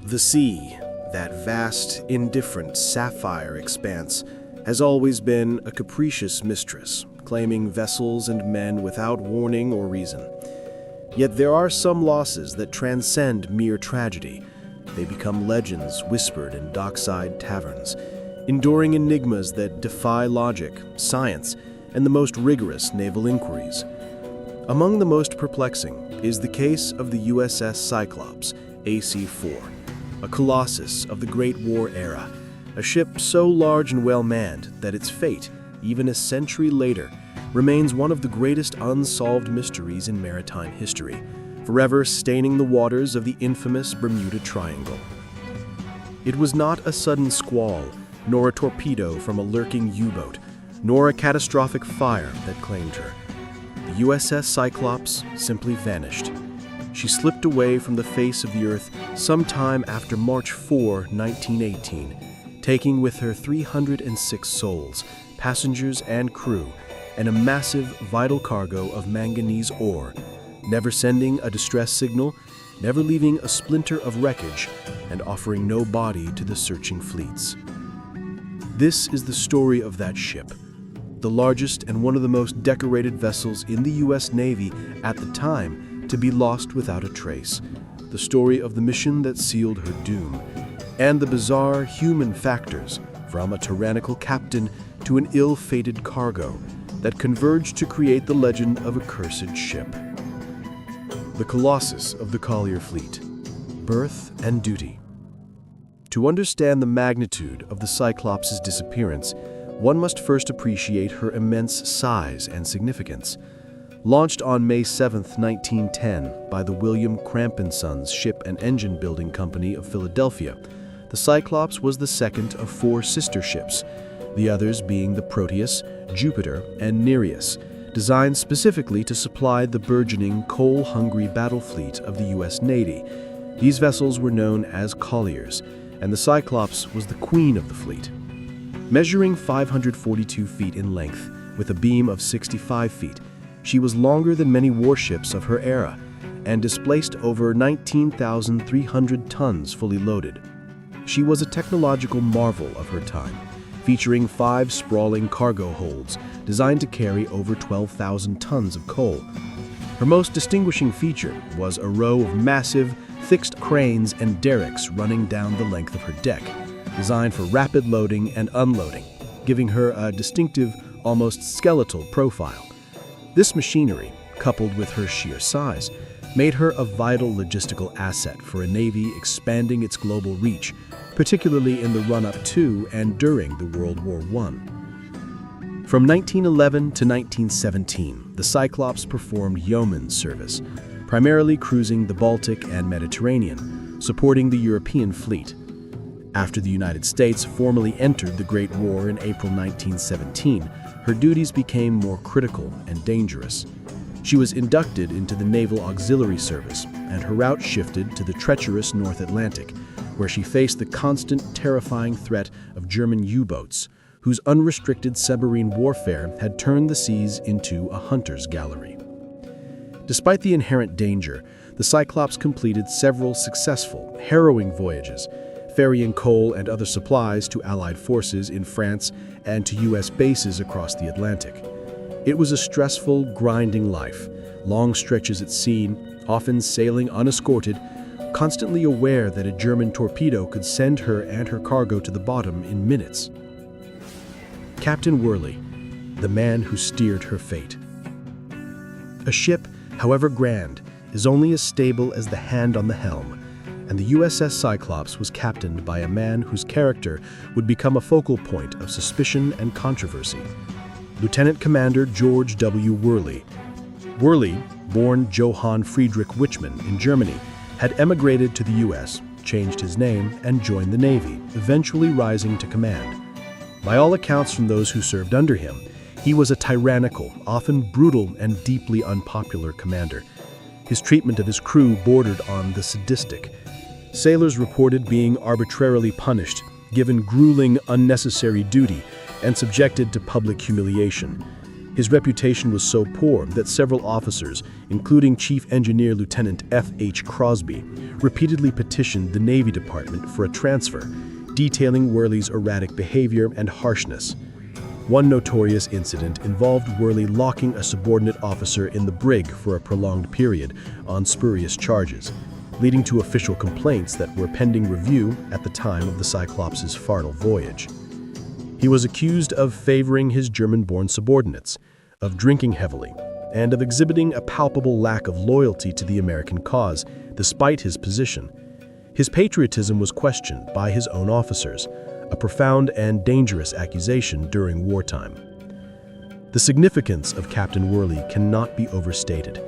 The sea, that vast, indifferent sapphire expanse, has always been a capricious mistress, claiming vessels and men without warning or reason. Yet there are some losses that transcend mere tragedy. They become legends whispered in dockside taverns, enduring enigmas that defy logic, science, and the most rigorous naval inquiries. Among the most perplexing is the case of the USS Cyclops, AC-4, a colossus of the Great War era, a ship so large and well-manned that its fate, even a century later, remains one of the greatest unsolved mysteries in maritime history, forever staining the waters of the infamous Bermuda Triangle. It was not a sudden squall, nor a torpedo from a lurking U-boat, nor a catastrophic fire that claimed her. The USS Cyclops simply vanished. She slipped away from the face of the Earth sometime after March 4, 1918, taking with her 306 souls, passengers and crew, and a massive, vital cargo of manganese ore, never sending a distress signal, never leaving a splinter of wreckage, and offering no body to the searching fleets. This is the story of that ship, the largest and one of the most decorated vessels in the U.S. Navy at the time to be lost without a trace, the story of the mission that sealed her doom, and the bizarre human factors, from a tyrannical captain to an ill-fated cargo, that converged to create the legend of a cursed ship. The Colossus of the Collier Fleet, Birth and Duty. To understand the magnitude of the Cyclops' disappearance, one must first appreciate her immense size and significance. Launched on May 7, 1910, by the William Cramp & Sons Ship and Engine Building Company of Philadelphia, the Cyclops was the second of 4 sister ships, the others being the Proteus, Jupiter, and Nereus, designed specifically to supply the burgeoning coal-hungry battle fleet of the U.S. Navy. These vessels were known as colliers, and the Cyclops was the queen of the fleet. Measuring 542 feet in length, with a beam of 65 feet, she was longer than many warships of her era, and displaced over 19,300 tons fully loaded. She was a technological marvel of her time, featuring 5 sprawling cargo holds designed to carry over 12,000 tons of coal. Her most distinguishing feature was a row of massive, fixed cranes and derricks running down the length of her deck, designed for rapid loading and unloading, giving her a distinctive, almost skeletal profile. This machinery, coupled with her sheer size, made her a vital logistical asset for a navy expanding its global reach, particularly in the run-up to and during the World War I. From 1911 to 1917, the Cyclops performed yeoman service, primarily cruising the Baltic and Mediterranean, supporting the European fleet. After the United States formally entered the Great War in April 1917, her duties became more critical and dangerous. She was inducted into the Naval Auxiliary Service, and her route shifted to the treacherous North Atlantic, where she faced the constant, terrifying threat of German U-boats, whose unrestricted submarine warfare had turned the seas into a hunter's gallery. Despite the inherent danger, the Cyclops completed several successful, harrowing voyages, ferrying coal and other supplies to Allied forces in France and to U.S. bases across the Atlantic. It was a stressful, grinding life, long stretches at sea, often sailing unescorted, constantly aware that a German torpedo could send her and her cargo to the bottom in minutes. Captain Worley, the man who steered her fate. A ship, however grand, is only as stable as the hand on the helm, and the USS Cyclops was captained by a man whose character would become a focal point of suspicion and controversy. Lieutenant Commander George W. Worley. Worley, born Johann Friedrich Wichmann in Germany, had emigrated to the U.S., changed his name, and joined the Navy, eventually rising to command. By all accounts from those who served under him, he was a tyrannical, often brutal, and deeply unpopular commander. His treatment of his crew bordered on the sadistic. Sailors reported being arbitrarily punished, given grueling, unnecessary duty, and subjected to public humiliation. His reputation was so poor that several officers, including Chief Engineer Lieutenant F.H. Crosby, repeatedly petitioned the Navy Department for a transfer, detailing Worley's erratic behavior and harshness. One notorious incident involved Worley locking a subordinate officer in the brig for a prolonged period on spurious charges, leading to official complaints that were pending review at the time of the Cyclops' fatal voyage. He was accused of favoring his German-born subordinates, of drinking heavily, and of exhibiting a palpable lack of loyalty to the American cause, despite his position. His patriotism was questioned by his own officers, a profound and dangerous accusation during wartime. The significance of Captain Worley cannot be overstated.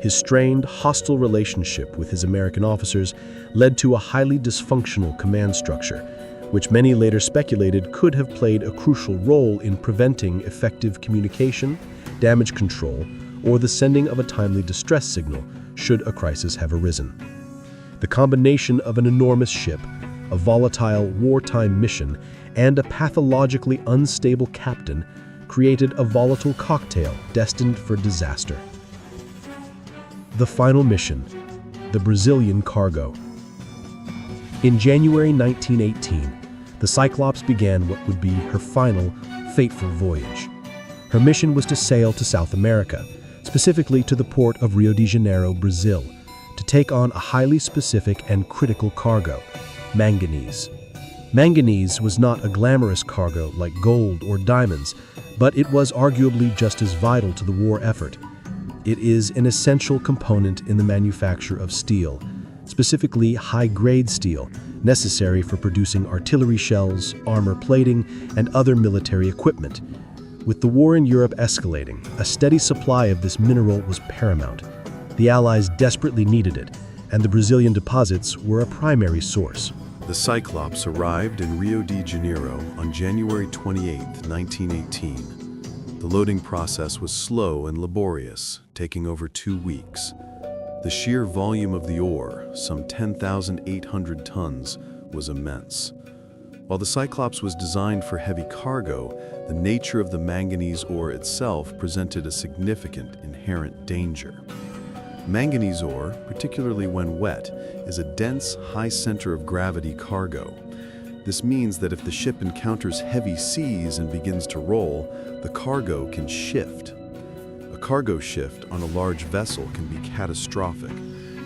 His strained, hostile relationship with his American officers led to a highly dysfunctional command structure, which many later speculated could have played a crucial role in preventing effective communication, damage control, or the sending of a timely distress signal should a crisis have arisen. The combination of an enormous ship, a volatile wartime mission, and a pathologically unstable captain created a volatile cocktail destined for disaster. The final mission, the Brazilian cargo. In January 1918, the Cyclops began what would be her final, fateful voyage. Her mission was to sail to South America, specifically to the port of Rio de Janeiro, Brazil, to take on a highly specific and critical cargo, manganese. Manganese was not a glamorous cargo like gold or diamonds, but it was arguably just as vital to the war effort. It is an essential component in the manufacture of steel, specifically high-grade steel, necessary for producing artillery shells, armor plating, and other military equipment. With the war in Europe escalating, a steady supply of this mineral was paramount. The Allies desperately needed it, and the Brazilian deposits were a primary source. The Cyclops arrived in Rio de Janeiro on January 28, 1918. The loading process was slow and laborious, taking over 2 weeks. The sheer volume of the ore, some 10,800 tons, was immense. While the Cyclops was designed for heavy cargo, the nature of the manganese ore itself presented a significant inherent danger. Manganese ore, particularly when wet, is a dense, high center of gravity cargo. This means that if the ship encounters heavy seas and begins to roll, the cargo can shift. A cargo shift on a large vessel can be catastrophic,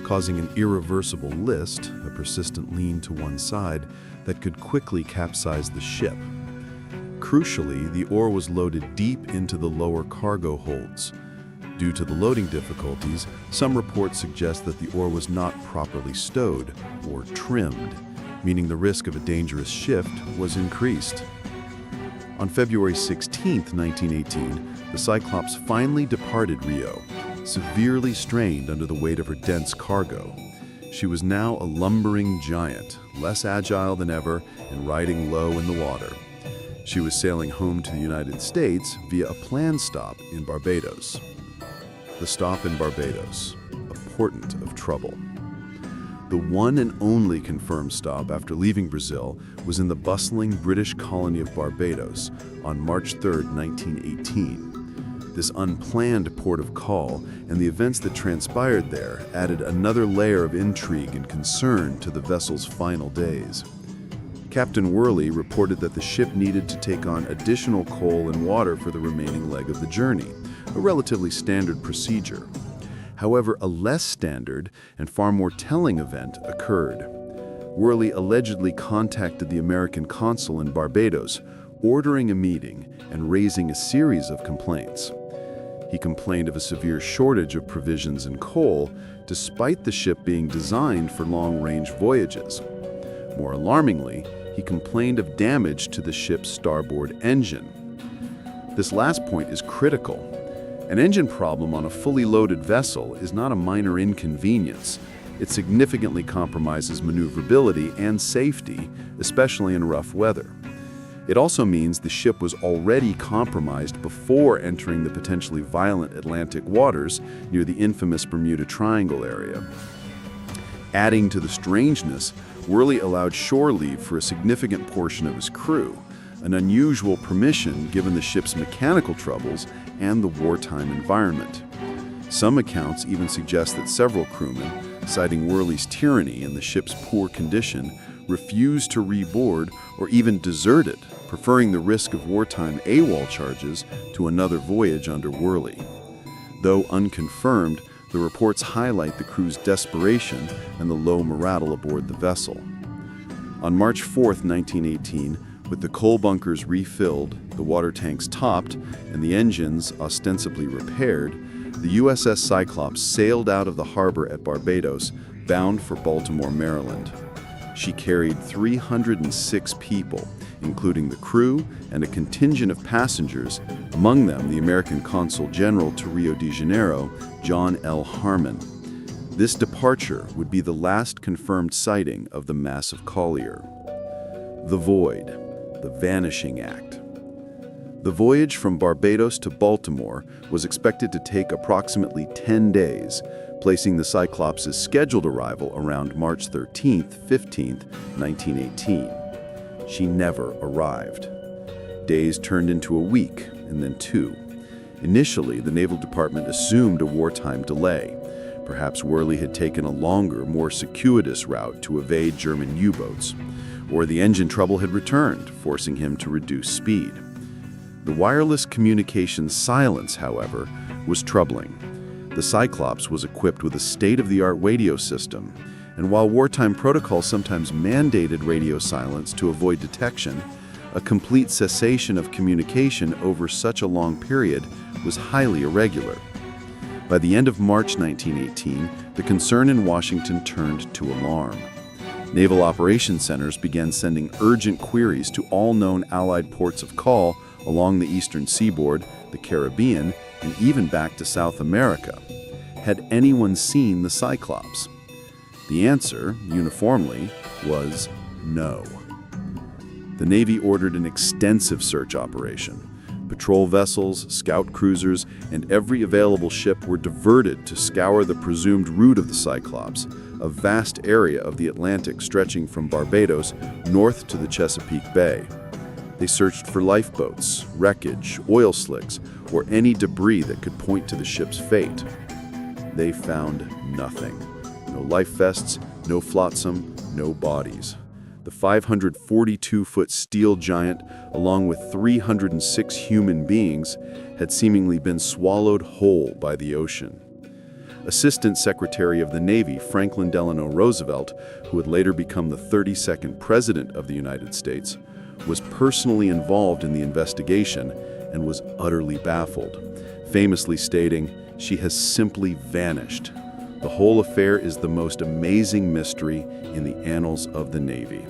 causing an irreversible list, a persistent lean to one side, that could quickly capsize the ship. Crucially, the ore was loaded deep into the lower cargo holds. Due to the loading difficulties, some reports suggest that the ore was not properly stowed or trimmed, meaning the risk of a dangerous shift was increased. On February 16, 1918, the Cyclops finally departed Rio, severely strained under the weight of her dense cargo. She was now a lumbering giant, less agile than ever and riding low in the water. She was sailing home to the United States via a planned stop in Barbados. The stop in Barbados, a portent of trouble. The one and only confirmed stop after leaving Brazil was in the bustling British colony of Barbados on March 3, 1918. This unplanned port of call and the events that transpired there added another layer of intrigue and concern to the vessel's final days. Captain Worley reported that the ship needed to take on additional coal and water for the remaining leg of the journey, a relatively standard procedure. However, a less standard and far more telling event occurred. Worley allegedly contacted the American consul in Barbados, ordering a meeting and raising a series of complaints. He complained of a severe shortage of provisions and coal, despite the ship being designed for long-range voyages. More alarmingly, he complained of damage to the ship's starboard engine. This last point is critical. An engine problem on a fully loaded vessel is not a minor inconvenience. It significantly compromises maneuverability and safety, especially in rough weather. It also means the ship was already compromised before entering the potentially violent Atlantic waters near the infamous Bermuda Triangle area. Adding to the strangeness, Worley allowed shore leave for a significant portion of his crew, an unusual permission given the ship's mechanical troubles and the wartime environment. Some accounts even suggest that several crewmen, citing Worley's tyranny and the ship's poor condition, refused to reboard or even deserted, preferring the risk of wartime AWOL charges to another voyage under Worley. Though unconfirmed, the reports highlight the crew's desperation and the low morale aboard the vessel. On March 4, 1918, with the coal bunkers refilled, the water tanks topped, and the engines ostensibly repaired, the USS Cyclops sailed out of the harbor at Barbados, bound for Baltimore, Maryland. She carried 306 people, including the crew and a contingent of passengers, among them the American Consul General to Rio de Janeiro, John L. Harmon. This departure would be the last confirmed sighting of the massive collier. The Void, the Vanishing Act. The voyage from Barbados to Baltimore was expected to take approximately 10 days, placing the Cyclops' scheduled arrival around March 13th, 15th, 1918. She never arrived. Days turned into a week, and then 2. Initially, the Naval Department assumed a wartime delay. Perhaps Worley had taken a longer, more circuitous route to evade German U-boats, or the engine trouble had returned, forcing him to reduce speed. The wireless communications silence, however, was troubling. The Cyclops was equipped with a state-of-the-art radio system, and while wartime protocol sometimes mandated radio silence to avoid detection, a complete cessation of communication over such a long period was highly irregular. By the end of March 1918, the concern in Washington turned to alarm. Naval operations centers began sending urgent queries to all known Allied ports of call along the eastern seaboard, the Caribbean, and even back to South America. Had anyone seen the Cyclops? The answer, uniformly, was no. The Navy ordered an extensive search operation. Patrol vessels, scout cruisers, and every available ship were diverted to scour the presumed route of the Cyclops, a vast area of the Atlantic stretching from Barbados north to the Chesapeake Bay. They searched for lifeboats, wreckage, oil slicks, or any debris that could point to the ship's fate. They found nothing. No life vests, no flotsam, no bodies. The 542-foot steel giant, along with 306 human beings, had seemingly been swallowed whole by the ocean. Assistant Secretary of the Navy Franklin Delano Roosevelt, who would later become the 32nd President of the United States, was personally involved in the investigation and was utterly baffled, famously stating, "She has simply vanished. The whole affair is the most amazing mystery in the annals of the Navy."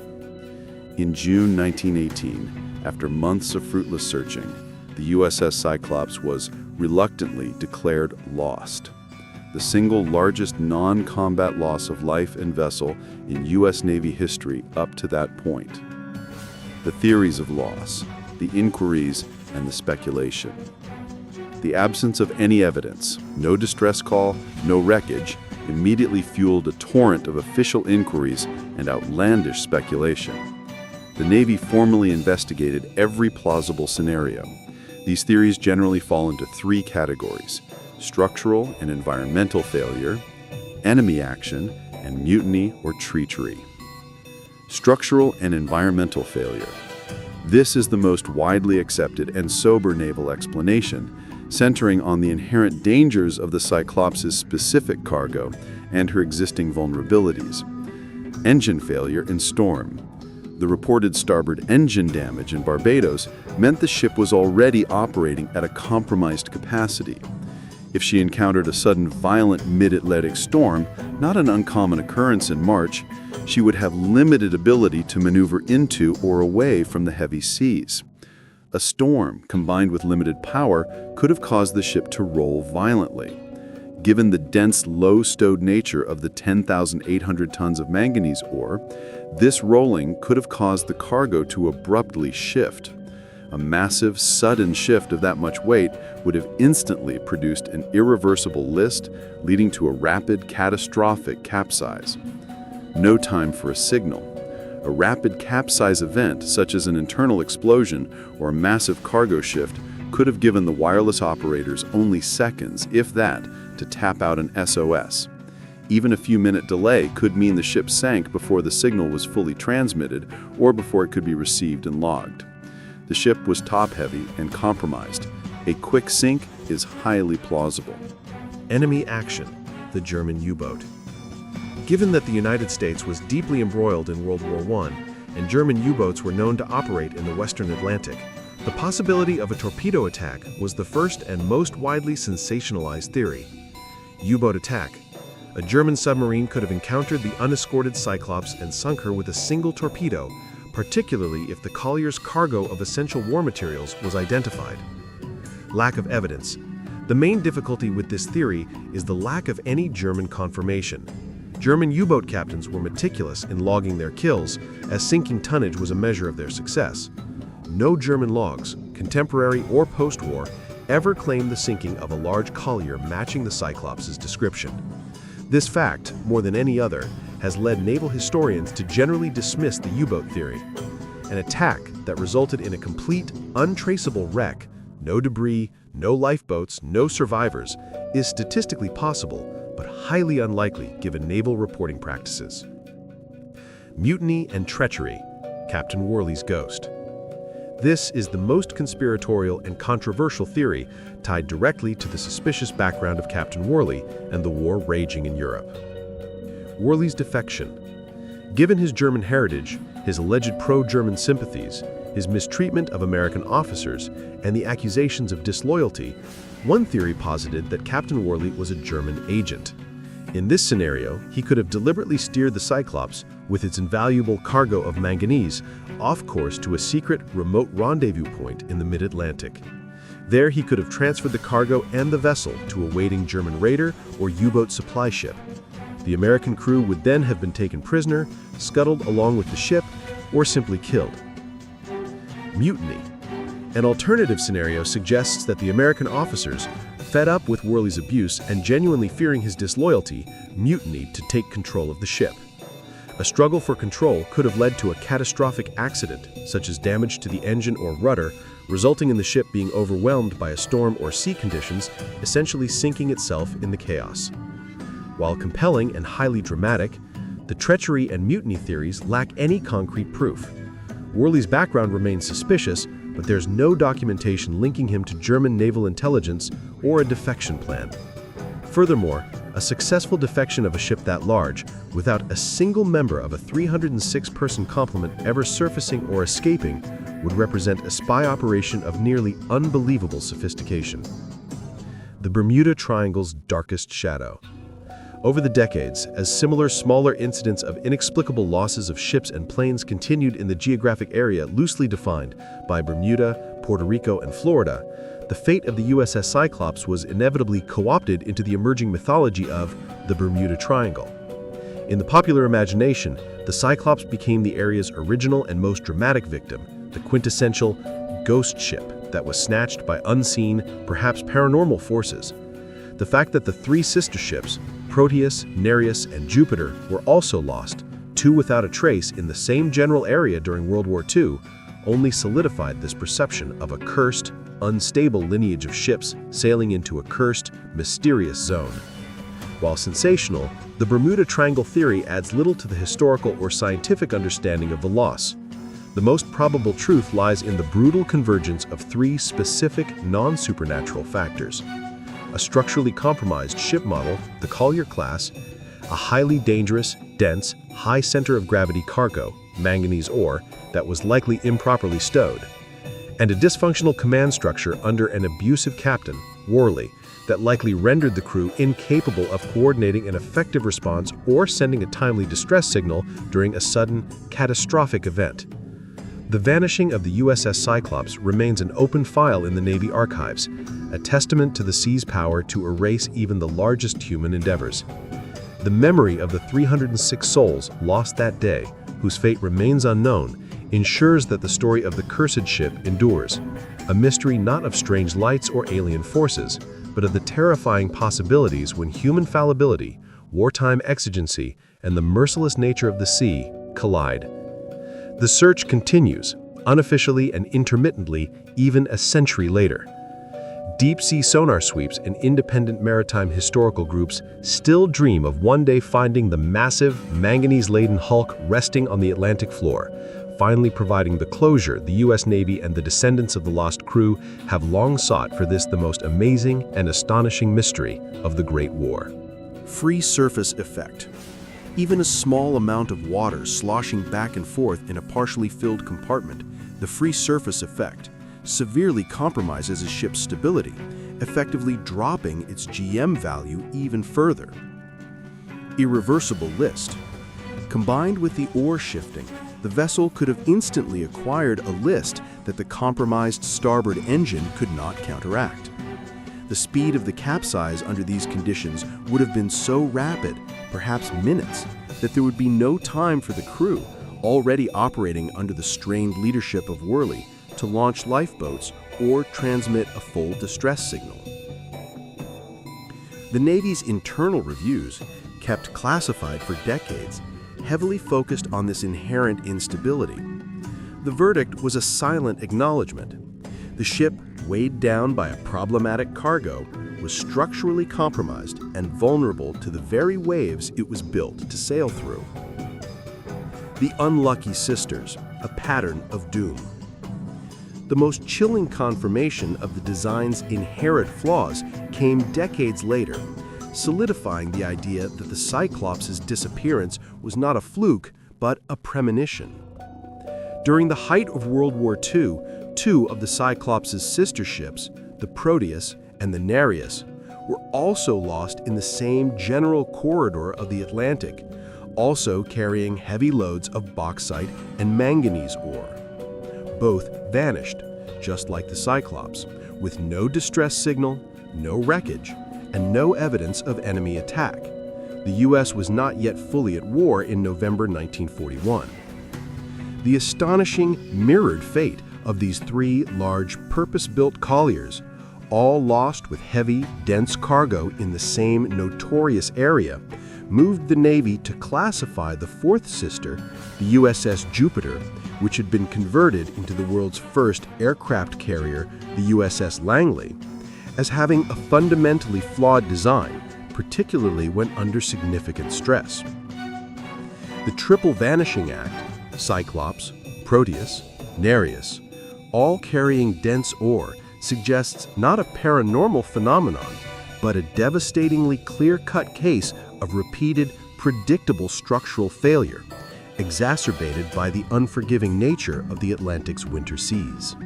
In June 1918, after months of fruitless searching, the USS Cyclops was reluctantly declared lost, the single largest non-combat loss of life and vessel in U.S. Navy history up to that point. The theories of loss, the inquiries, and the speculation. The absence of any evidence, no distress call, no wreckage, immediately fueled a torrent of official inquiries and outlandish speculation. The Navy formally investigated every plausible scenario. These theories generally fall into 3 categories: structural and environmental failure, enemy action, and mutiny or treachery. Structural and environmental failure. This is the most widely accepted and sober naval explanation, centering on the inherent dangers of the Cyclops' specific cargo and her existing vulnerabilities. Engine failure in storm. The reported starboard engine damage in Barbados meant the ship was already operating at a compromised capacity. If she encountered a sudden violent mid-Atlantic storm, not an uncommon occurrence in March, she would have limited ability to maneuver into or away from the heavy seas. A storm, combined with limited power, could have caused the ship to roll violently. Given the dense, low-stowed nature of the 10,800 tons of manganese ore, this rolling could have caused the cargo to abruptly shift. A massive, sudden shift of that much weight would have instantly produced an irreversible list, leading to a rapid, catastrophic capsize. No time for a signal. A rapid capsize event, such as an internal explosion or a massive cargo shift, could have given the wireless operators only seconds, if that, to tap out an SOS. Even a few-minute delay could mean the ship sank before the signal was fully transmitted or before it could be received and logged. The ship was top-heavy and compromised. A quick sink is highly plausible. Enemy action, the German U-boat. Given that the United States was deeply embroiled in World War I and German U-boats were known to operate in the Western Atlantic, the possibility of a torpedo attack was the first and most widely sensationalized theory. U-boat attack. A German submarine could have encountered the unescorted Cyclops and sunk her with a single torpedo, particularly if the collier's cargo of essential war materials was identified. Lack of evidence. The main difficulty with this theory is the lack of any German confirmation. German U-boat captains were meticulous in logging their kills, as sinking tonnage was a measure of their success. No German logs, contemporary or post-war, ever claimed the sinking of a large collier matching the Cyclops' description. This fact, more than any other, has led naval historians to generally dismiss the U-boat theory. An attack that resulted in a complete, untraceable wreck, no debris, no lifeboats, no survivors, is statistically possible, but highly unlikely given naval reporting practices. Mutiny and treachery, Captain Worley's ghost. This is the most conspiratorial and controversial theory tied directly to the suspicious background of Captain Worley and the war raging in Europe. Worley's defection. Given his German heritage, his alleged pro-German sympathies, his mistreatment of American officers, and the accusations of disloyalty, one theory posited that Captain Worley was a German agent. In this scenario, he could have deliberately steered the Cyclops, with its invaluable cargo of manganese, off course to a secret, remote rendezvous point in the mid-Atlantic. There he could have transferred the cargo and the vessel to a waiting German raider or U-boat supply ship. The American crew would then have been taken prisoner, scuttled along with the ship, or simply killed. Mutiny. An alternative scenario suggests that the American officers, fed up with Worley's abuse and genuinely fearing his disloyalty, mutinied to take control of the ship. A struggle for control could have led to a catastrophic accident, such as damage to the engine or rudder, resulting in the ship being overwhelmed by a storm or sea conditions, essentially sinking itself in the chaos. While compelling and highly dramatic, the treachery and mutiny theories lack any concrete proof. Worley's background remains suspicious, but there's no documentation linking him to German naval intelligence or a defection plan. Furthermore, a successful defection of a ship that large, without a single member of a 306-person complement ever surfacing or escaping, would represent a spy operation of nearly unbelievable sophistication. The Bermuda Triangle's darkest shadow. Over the decades, as similar smaller incidents of inexplicable losses of ships and planes continued in the geographic area loosely defined by Bermuda, Puerto Rico, and Florida, the fate of the USS Cyclops was inevitably co-opted into the emerging mythology of the Bermuda Triangle. In the popular imagination, the Cyclops became the area's original and most dramatic victim, the quintessential ghost ship that was snatched by unseen, perhaps paranormal forces. The fact that the three sister ships, Proteus, Nereus, and Jupiter, were also lost, two without a trace in the same general area during World War II, only solidified this perception of a cursed, unstable lineage of ships sailing into a cursed, mysterious zone. While sensational, the Bermuda Triangle theory adds little to the historical or scientific understanding of the loss. The most probable truth lies in the brutal convergence of three specific, non-supernatural factors: a structurally compromised ship model, the Collier class, a highly dangerous, dense, high center of gravity cargo, manganese ore, that was likely improperly stowed, and a dysfunctional command structure under an abusive captain, Worley, that likely rendered the crew incapable of coordinating an effective response or sending a timely distress signal during a sudden, catastrophic event. The vanishing of the USS Cyclops remains an open file in the Navy archives, a testament to the sea's power to erase even the largest human endeavors. The memory of the 306 souls lost that day, whose fate remains unknown, ensures that the story of the cursed ship endures, a mystery not of strange lights or alien forces, but of the terrifying possibilities when human fallibility, wartime exigency, and the merciless nature of the sea collide. The search continues, unofficially and intermittently, even a century later. Deep-sea sonar sweeps and independent maritime historical groups still dream of one day finding the massive, manganese-laden hulk resting on the Atlantic floor, finally providing the closure the U.S. Navy and the descendants of the lost crew have long sought for this the most amazing and astonishing mystery of the Great War. Free surface effect. Even a small amount of water sloshing back and forth in a partially filled compartment, the free surface effect, severely compromises a ship's stability, effectively dropping its GM value even further. Irreversible list. Combined with the oar shifting, the vessel could have instantly acquired a list that the compromised starboard engine could not counteract. The speed of the capsize under these conditions would have been so rapid, perhaps minutes, that there would be no time for the crew, already operating under the strained leadership of Worley, to launch lifeboats or transmit a full distress signal. The Navy's internal reviews, kept classified for decades, heavily focused on this inherent instability. The verdict was a silent acknowledgement. The ship, weighed down by a problematic cargo, was structurally compromised and vulnerable to the very waves it was built to sail through. The Unlucky Sisters, a pattern of doom. The most chilling confirmation of the design's inherent flaws came decades later, solidifying the idea that the Cyclops' disappearance was not a fluke, but a premonition. During the height of World War II, two of the Cyclops' sister ships, the Proteus and the Nereus, were also lost in the same general corridor of the Atlantic, also carrying heavy loads of bauxite and manganese ore. Both vanished, just like the Cyclops, with no distress signal, no wreckage, and no evidence of enemy attack. The U.S. was not yet fully at war in November 1941. The astonishing mirrored fate of these three large purpose-built colliers, all lost with heavy, dense cargo in the same notorious area, moved the Navy to classify the fourth sister, the USS Jupiter, which had been converted into the world's first aircraft carrier, the USS Langley, as having a fundamentally flawed design, particularly when under significant stress. The Triple Vanishing Act, Cyclops, Proteus, Nereus, all carrying dense ore, suggests not a paranormal phenomenon, but a devastatingly clear-cut case of repeated, predictable structural failure, exacerbated by the unforgiving nature of the Atlantic's winter seas.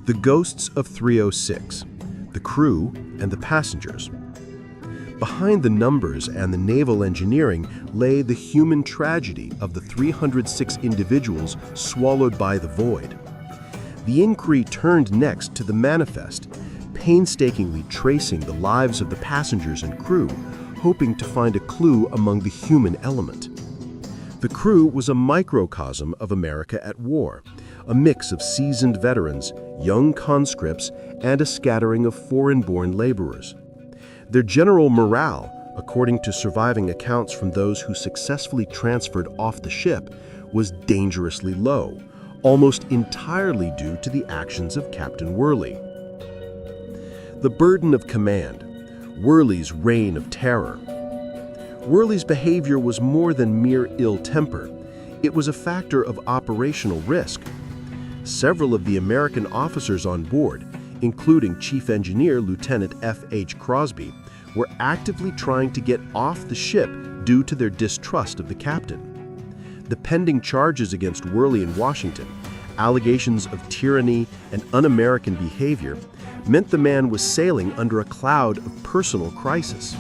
The ghosts of 306, the crew and the passengers. Behind the numbers and the naval engineering lay the human tragedy of the 306 individuals swallowed by the void. The inquiry turned next to the manifest, painstakingly tracing the lives of the passengers and crew, hoping to find a clue among the human element. The crew was a microcosm of America at war, a mix of seasoned veterans, young conscripts, and a scattering of foreign-born laborers. Their general morale, according to surviving accounts from those who successfully transferred off the ship, was dangerously low, almost entirely due to the actions of Captain Worley. The burden of command, Worley's reign of terror. Worley's behavior was more than mere ill temper. It was a factor of operational risk. Several of the American officers on board, including Chief Engineer Lieutenant F.H. Crosby, were actively trying to get off the ship due to their distrust of the captain. The pending charges against Worley in Washington, allegations of tyranny and un-American behavior, meant the man was sailing under a cloud of personal crisis.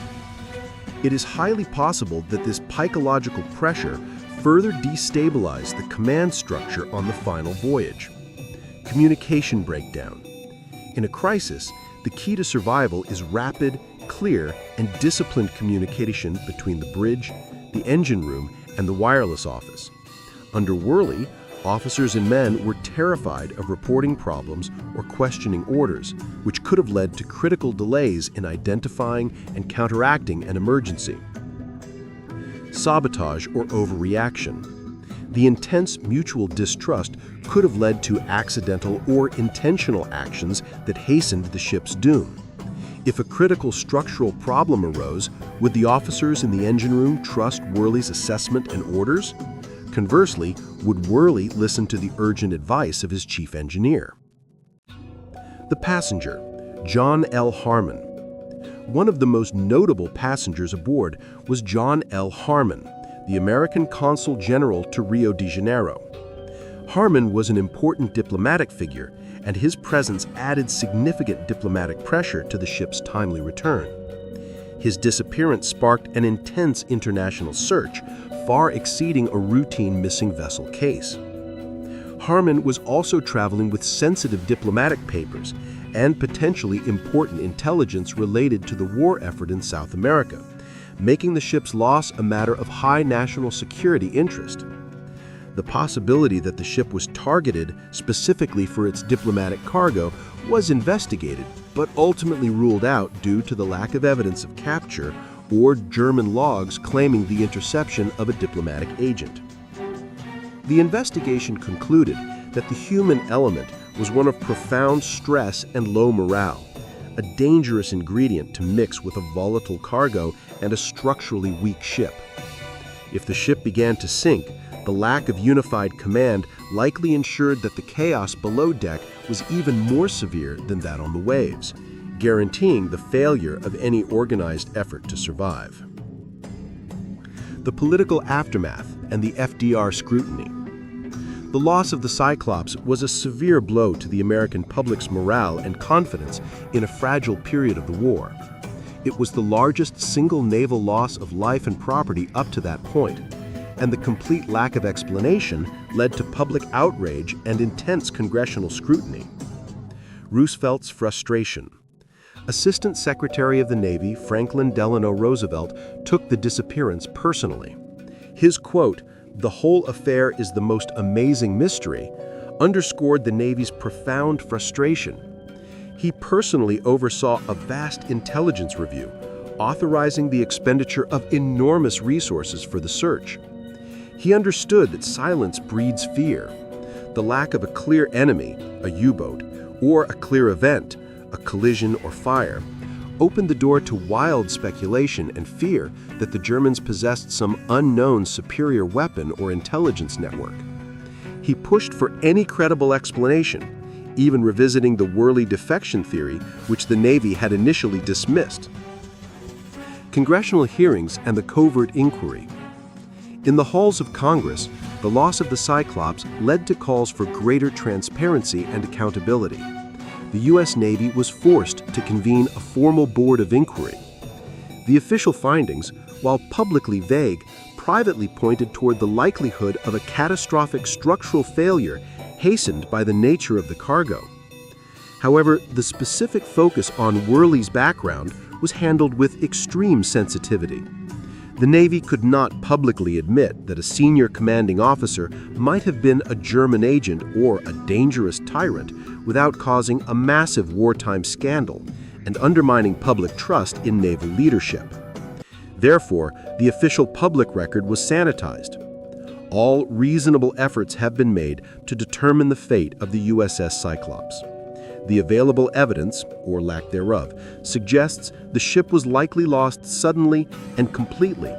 It is highly possible that this psychological pressure further destabilized the command structure on the final voyage. Communication breakdown. In a crisis, the key to survival is rapid, clear, and disciplined communication between the bridge, the engine room, and the wireless office. Under Worley, officers and men were terrified of reporting problems or questioning orders, which could have led to critical delays in identifying and counteracting an emergency. Sabotage or overreaction. The intense mutual distrust could have led to accidental or intentional actions that hastened the ship's doom. If a critical structural problem arose, would the officers in the engine room trust Worley's assessment and orders? Conversely, would Worley listen to the urgent advice of his chief engineer? The passenger, John L. Harmon. One of the most notable passengers aboard was John L. Harmon, the American Consul General to Rio de Janeiro. Harmon was an important diplomatic figure, and his presence added significant diplomatic pressure to the ship's timely return. His disappearance sparked an intense international search, far exceeding a routine missing vessel case. Harmon was also traveling with sensitive diplomatic papers and potentially important intelligence related to the war effort in South America, making the ship's loss a matter of high national security interest. The possibility that the ship was targeted specifically for its diplomatic cargo was investigated, but ultimately ruled out due to the lack of evidence of capture or German logs claiming the interception of a diplomatic agent. The investigation concluded that the human element was one of profound stress and low morale, a dangerous ingredient to mix with a volatile cargo and a structurally weak ship. If the ship began to sink, the lack of unified command likely ensured that the chaos below deck was even more severe than that on the waves, guaranteeing the failure of any organized effort to survive. The political aftermath and the FDR scrutiny. The loss of the Cyclops was a severe blow to the American public's morale and confidence in a fragile period of the war. It was the largest single naval loss of life and property up to that point, and the complete lack of explanation led to public outrage and intense congressional scrutiny. Roosevelt's frustration. Assistant Secretary of the Navy Franklin Delano Roosevelt took the disappearance personally. His quote, "The whole affair is the most amazing mystery," underscored the Navy's profound frustration. He personally oversaw a vast intelligence review, authorizing the expenditure of enormous resources for the search. He understood that silence breeds fear. The lack of a clear enemy, a U-boat, or a clear event, a collision or fire, opened the door to wild speculation and fear that the Germans possessed some unknown superior weapon or intelligence network. He pushed for any credible explanation, even revisiting the Worley defection theory, which the Navy had initially dismissed. Congressional hearings and the covert inquiry. In the halls of Congress, the loss of the Cyclops led to calls for greater transparency and accountability. The U.S. Navy was forced to convene a formal board of inquiry. The official findings, while publicly vague, privately pointed toward the likelihood of a catastrophic structural failure hastened by the nature of the cargo. However, the specific focus on Worley's background was handled with extreme sensitivity. The Navy could not publicly admit that a senior commanding officer might have been a German agent or a dangerous tyrant without causing a massive wartime scandal and undermining public trust in naval leadership. Therefore, the official public record was sanitized. All reasonable efforts have been made to determine the fate of the USS Cyclops. The available evidence, or lack thereof, suggests the ship was likely lost suddenly and completely,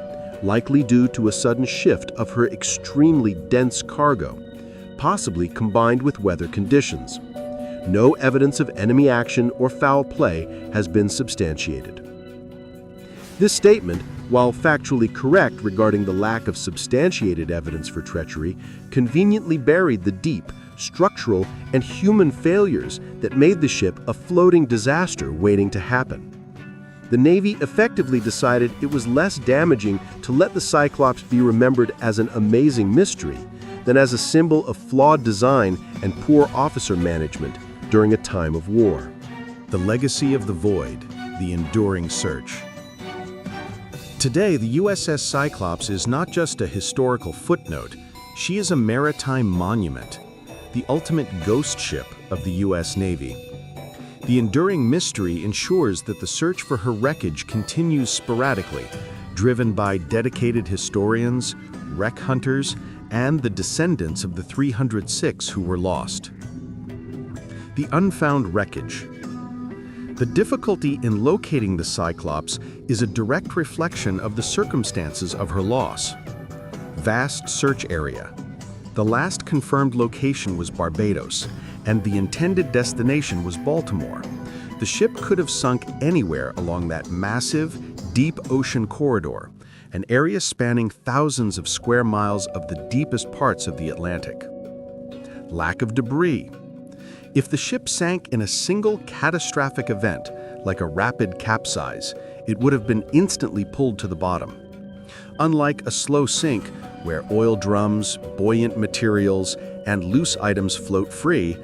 likely due to a sudden shift of her extremely dense cargo, possibly combined with weather conditions. No evidence of enemy action or foul play has been substantiated. This statement, while factually correct regarding the lack of substantiated evidence for treachery, conveniently buried the deep, structural, and human failures that made the ship a floating disaster waiting to happen. The Navy effectively decided it was less damaging to let the Cyclops be remembered as an amazing mystery than as a symbol of flawed design and poor officer management during a time of war. The legacy of the void, the enduring search. Today, the USS Cyclops is not just a historical footnote, she is a maritime monument, the ultimate ghost ship of the U.S. Navy. The enduring mystery ensures that the search for her wreckage continues sporadically, driven by dedicated historians, wreck hunters, and the descendants of the 306 who were lost. The unfound wreckage. The difficulty in locating the Cyclops is a direct reflection of the circumstances of her loss. Vast search area. The last confirmed location was Barbados, and the intended destination was Baltimore. The ship could have sunk anywhere along that massive, deep ocean corridor, an area spanning thousands of square miles of the deepest parts of the Atlantic. Lack of debris. If the ship sank in a single catastrophic event, like a rapid capsize, it would have been instantly pulled to the bottom. Unlike a slow sink, where oil drums, buoyant materials, and loose items float free,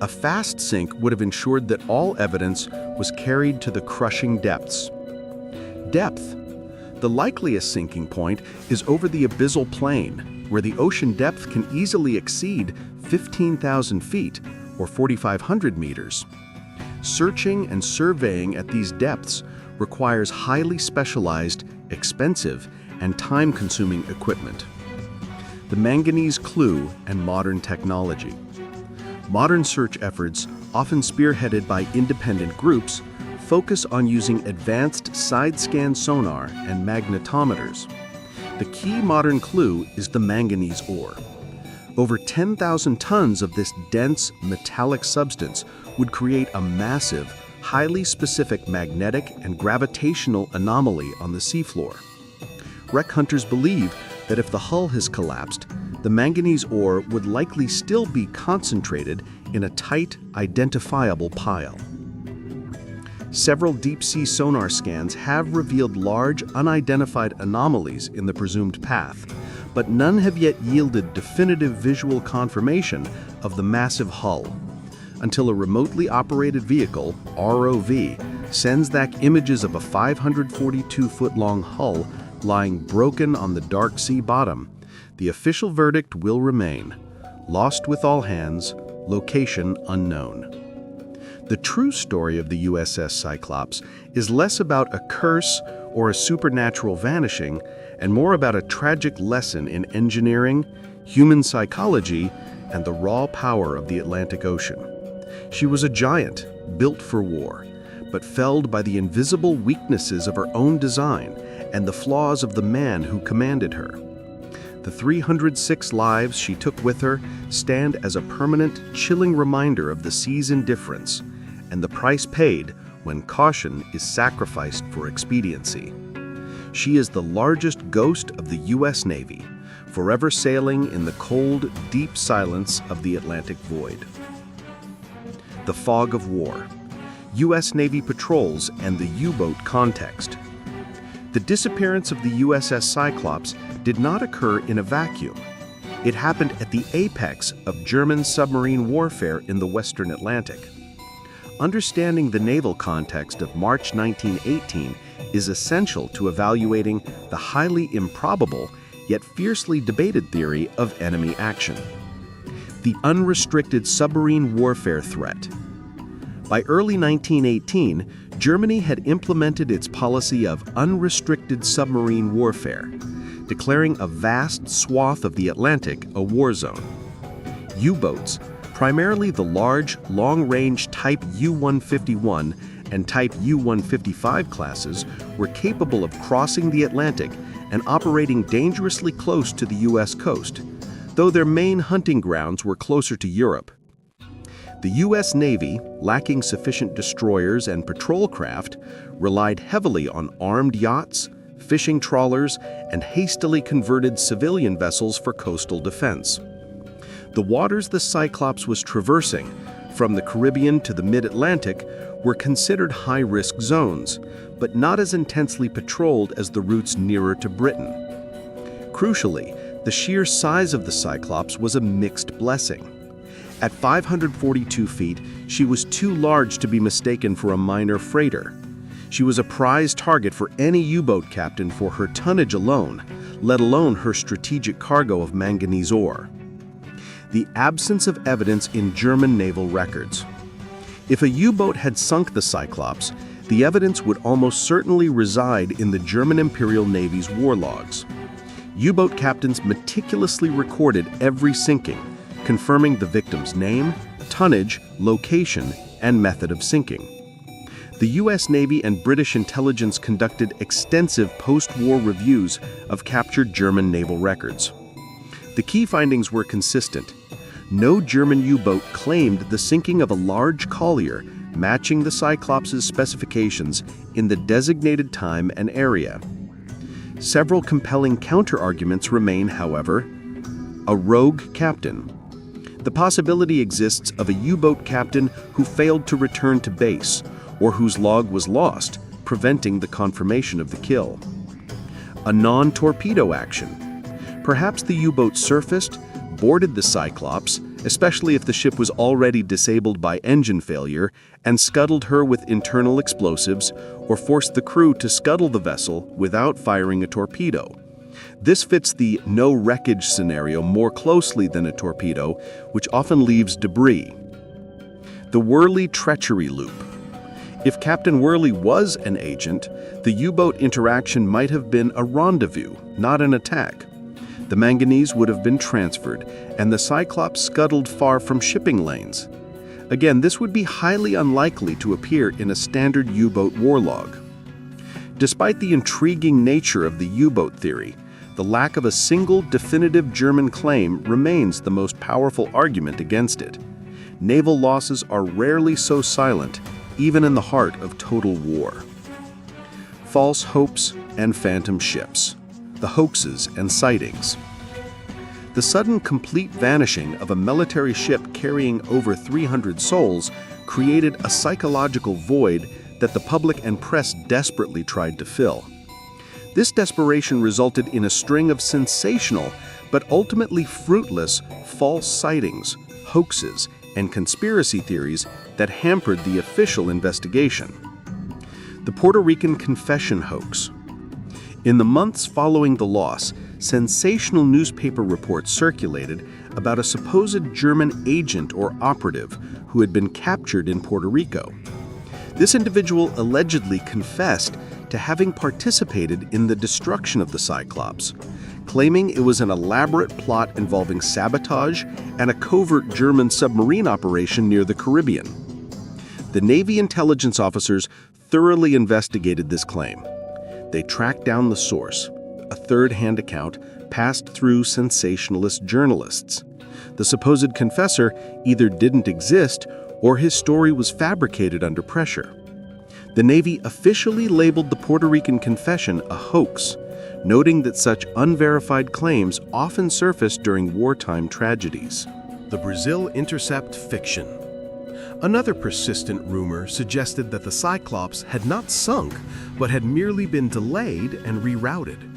a fast sink would have ensured that all evidence was carried to the crushing depths. Depth. The likeliest sinking point is over the abyssal plain, where the ocean depth can easily exceed 15,000 feet, or 4,500 meters. Searching and surveying at these depths requires highly specialized, expensive, and time-consuming equipment. The manganese clue and modern technology. Modern search efforts, often spearheaded by independent groups, focus on using advanced side-scan sonar and magnetometers. The key modern clue is the manganese ore. Over 10,000 tons of this dense, metallic substance would create a massive, highly specific magnetic and gravitational anomaly on the seafloor. Wreck hunters believe that if the hull has collapsed, the manganese ore would likely still be concentrated in a tight, identifiable pile. Several deep-sea sonar scans have revealed large, unidentified anomalies in the presumed path, but none have yet yielded definitive visual confirmation of the massive hull, until a remotely operated vehicle, ROV, sends back images of a 542-foot-long hull lying broken on the dark sea bottom. The official verdict will remain: lost with all hands, location unknown. The true story of the USS Cyclops is less about a curse or a supernatural vanishing, and more about a tragic lesson in engineering, human psychology, and the raw power of the Atlantic Ocean. She was a giant, built for war, but felled by the invisible weaknesses of her own design and the flaws of the man who commanded her. The 306 lives she took with her stand as a permanent, chilling reminder of the sea's indifference and the price paid when caution is sacrificed for expediency. She is the largest ghost of the U.S. Navy, forever sailing in the cold, deep silence of the Atlantic void. The fog of war, U.S. Navy patrols, and the U-boat context. The disappearance of the USS Cyclops did not occur in a vacuum. It happened at the apex of German submarine warfare in the Western Atlantic. Understanding the naval context of March 1918 is essential to evaluating the highly improbable yet fiercely debated theory of enemy action. The unrestricted submarine warfare threat. By early 1918, Germany had implemented its policy of unrestricted submarine warfare, declaring a vast swath of the Atlantic a war zone. U-boats, primarily the large, long-range Type U-151 and Type U-155 classes, were capable of crossing the Atlantic and operating dangerously close to the U.S. coast, though their main hunting grounds were closer to Europe. The U.S. Navy, lacking sufficient destroyers and patrol craft, relied heavily on armed yachts, fishing trawlers, and hastily converted civilian vessels for coastal defense. The waters the Cyclops was traversing, from the Caribbean to the mid-Atlantic, were considered high-risk zones, but not as intensely patrolled as the routes nearer to Britain. Crucially, the sheer size of the Cyclops was a mixed blessing. At 542 feet, she was too large to be mistaken for a minor freighter. She was a prize target for any U-boat captain for her tonnage alone, let alone her strategic cargo of manganese ore. The absence of evidence in German naval records. If a U-boat had sunk the Cyclops, the evidence would almost certainly reside in the German Imperial Navy's war logs. U-boat captains meticulously recorded every sinking, confirming the victim's name, tonnage, location, and method of sinking. The U.S. Navy and British intelligence conducted extensive post-war reviews of captured German naval records. The key findings were consistent. No German U-boat claimed the sinking of a large collier matching the Cyclops' specifications in the designated time and area. Several compelling counter-arguments remain, however. A rogue captain. The possibility exists of a U-boat captain who failed to return to base, or whose log was lost, preventing the confirmation of the kill. A non-torpedo action. Perhaps the U-boat surfaced, boarded the Cyclops, especially if the ship was already disabled by engine failure, and scuttled her with internal explosives, or forced the crew to scuttle the vessel without firing a torpedo. This fits the no wreckage scenario more closely than a torpedo, which often leaves debris. The Worley treachery loop. If Captain Worley was an agent, the U-boat interaction might have been a rendezvous, not an attack. The manganese would have been transferred, and the Cyclops scuttled far from shipping lanes. Again, this would be highly unlikely to appear in a standard U-boat war log. Despite the intriguing nature of the U-boat theory, the lack of a single definitive German claim remains the most powerful argument against it. Naval losses are rarely so silent, even in the heart of total war. False hopes and phantom ships. The hoaxes and sightings. The sudden complete vanishing of a military ship carrying over 300 souls created a psychological void that the public and press desperately tried to fill. This desperation resulted in a string of sensational, but ultimately fruitless, false sightings, hoaxes, and conspiracy theories that hampered the official investigation. The Puerto Rican confession hoax. In the months following the loss, sensational newspaper reports circulated about a supposed German agent or operative who had been captured in Puerto Rico. This individual allegedly confessed to having participated in the destruction of the Cyclops, claiming it was an elaborate plot involving sabotage and a covert German submarine operation near the Caribbean. The Navy intelligence officers thoroughly investigated this claim. They tracked down the source, a third-hand account passed through sensationalist journalists. The supposed confessor either didn't exist or his story was fabricated under pressure. The Navy officially labeled the Puerto Rican confession a hoax, noting that such unverified claims often surface during wartime tragedies. The Brazil intercept fiction. Another persistent rumor suggested that the Cyclops had not sunk, but had merely been delayed and rerouted.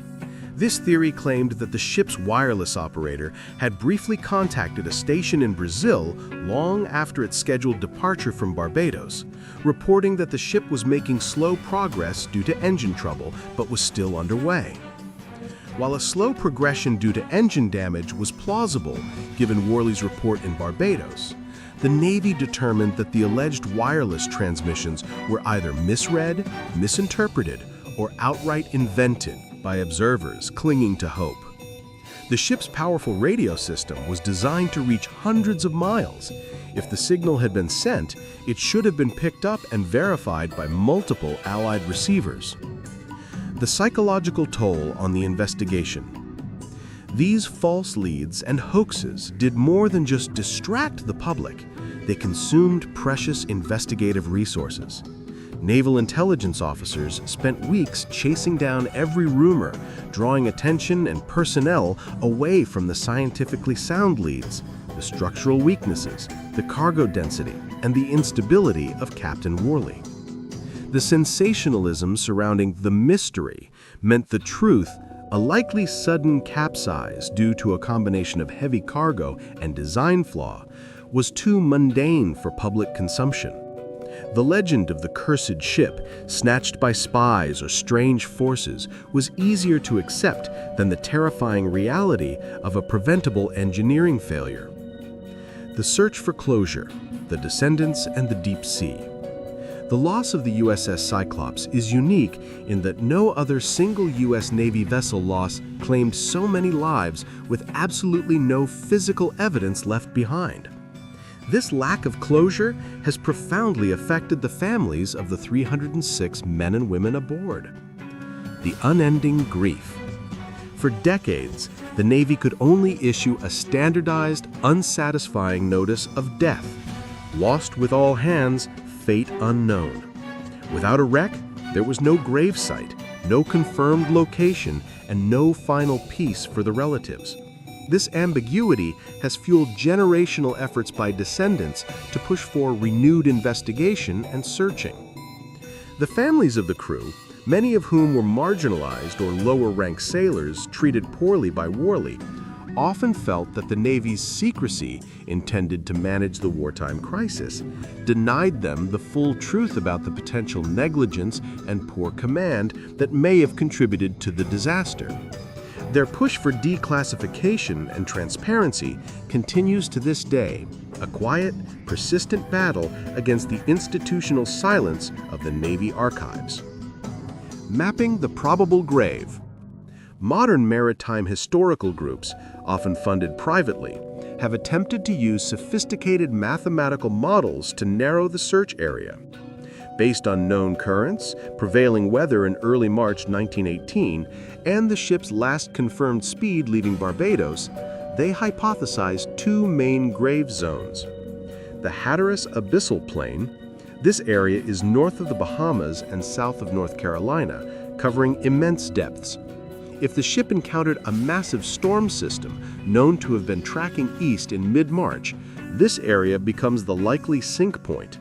This theory claimed that the ship's wireless operator had briefly contacted a station in Brazil long after its scheduled departure from Barbados, reporting that the ship was making slow progress due to engine trouble but was still underway. While a slow progression due to engine damage was plausible, given Worley's report in Barbados, the Navy determined that the alleged wireless transmissions were either misread, misinterpreted, or outright invented by observers clinging to hope. The ship's powerful radio system was designed to reach hundreds of miles. If the signal had been sent, it should have been picked up and verified by multiple Allied receivers. The psychological toll on the investigation. These false leads and hoaxes did more than just distract the public. They consumed precious investigative resources. Naval intelligence officers spent weeks chasing down every rumor, drawing attention and personnel away from the scientifically sound leads, the structural weaknesses, the cargo density, and the instability of Captain Worley. The sensationalism surrounding the mystery meant the truth, a likely sudden capsize due to a combination of heavy cargo and design flaw, was too mundane for public consumption. The legend of the cursed ship, snatched by spies or strange forces, was easier to accept than the terrifying reality of a preventable engineering failure. The search for closure, the descendants and the deep sea. The loss of the USS Cyclops is unique in that no other single U.S. Navy vessel loss claimed so many lives with absolutely no physical evidence left behind. This lack of closure has profoundly affected the families of the 306 men and women aboard. The unending grief. For decades, the Navy could only issue a standardized, unsatisfying notice of death. Lost with all hands, fate unknown. Without a wreck, there was no gravesite, no confirmed location, and no final peace for the relatives. This ambiguity has fueled generational efforts by descendants to push for renewed investigation and searching. The families of the crew, many of whom were marginalized or lower-ranked sailors treated poorly by Worley, often felt that the Navy's secrecy intended to manage the wartime crisis denied them the full truth about the potential negligence and poor command that may have contributed to the disaster. Their push for declassification and transparency continues to this day, a quiet, persistent battle against the institutional silence of the Navy archives. Mapping the probable grave. Modern maritime historical groups, often funded privately, have attempted to use sophisticated mathematical models to narrow the search area. Based on known currents, prevailing weather in early March 1918, and the ship's last confirmed speed leaving Barbados, they hypothesized two main grave zones. The Hatteras Abyssal Plain. This area is north of the Bahamas and south of North Carolina, covering immense depths. If the ship encountered a massive storm system known to have been tracking east in mid-March, this area becomes the likely sink point.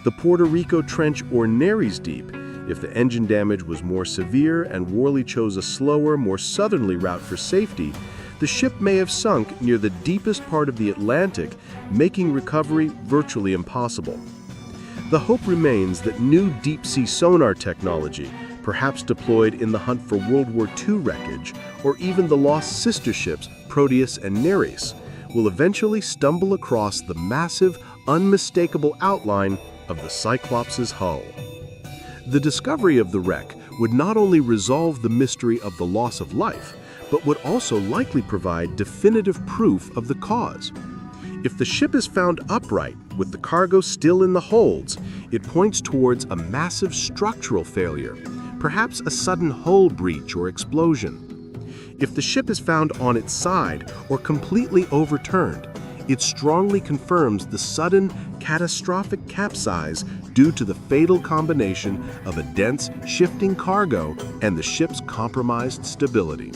The Puerto Rico Trench or Nares Deep. If the engine damage was more severe and Worley chose a slower, more southerly route for safety, the ship may have sunk near the deepest part of the Atlantic, making recovery virtually impossible. The hope remains that new deep-sea sonar technology, perhaps deployed in the hunt for World War II wreckage, or even the lost sister ships Proteus and Nereus, will eventually stumble across the massive, unmistakable outline of the Cyclops' hull. The discovery of the wreck would not only resolve the mystery of the loss of life, but would also likely provide definitive proof of the cause. If the ship is found upright, with the cargo still in the holds, it points towards a massive structural failure, perhaps a sudden hull breach or explosion. If the ship is found on its side or completely overturned, it strongly confirms the sudden, catastrophic capsize due to the fatal combination of a dense, shifting cargo and the ship's compromised stability.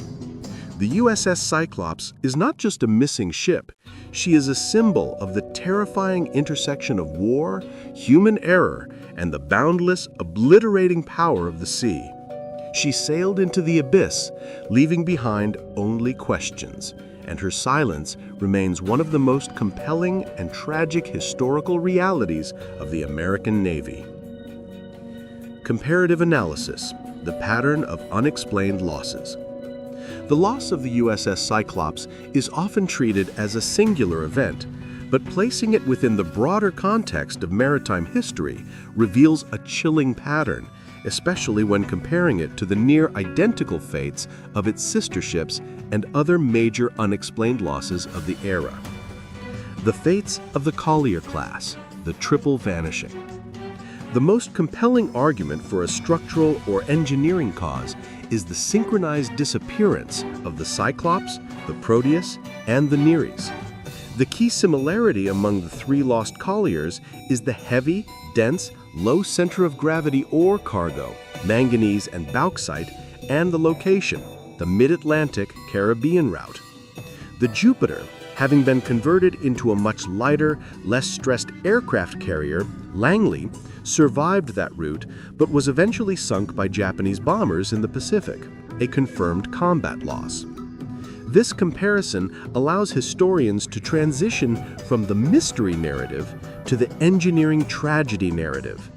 The USS Cyclops is not just a missing ship. She is a symbol of the terrifying intersection of war, human error, and the boundless, obliterating power of the sea. She sailed into the abyss, leaving behind only questions, and her silence remains one of the most compelling and tragic historical realities of the American Navy. Comparative analysis: the pattern of unexplained losses. The loss of the USS Cyclops is often treated as a singular event, but placing it within the broader context of maritime history reveals a chilling pattern, especially when comparing it to the near-identical fates of its sister ships and other major unexplained losses of the era. The fates of the Collier class, the triple vanishing. The most compelling argument for a structural or engineering cause is the synchronized disappearance of the Cyclops, the Proteus, and the Nereus. The key similarity among the three lost colliers is the heavy, dense, low center of gravity ore cargo, manganese and bauxite, and the location, the mid-Atlantic Caribbean route. The Jupiter, having been converted into a much lighter, less stressed aircraft carrier, Langley, survived that route but was eventually sunk by Japanese bombers in the Pacific, a confirmed combat loss. This comparison allows historians to transition from the mystery narrative to the engineering tragedy narrative.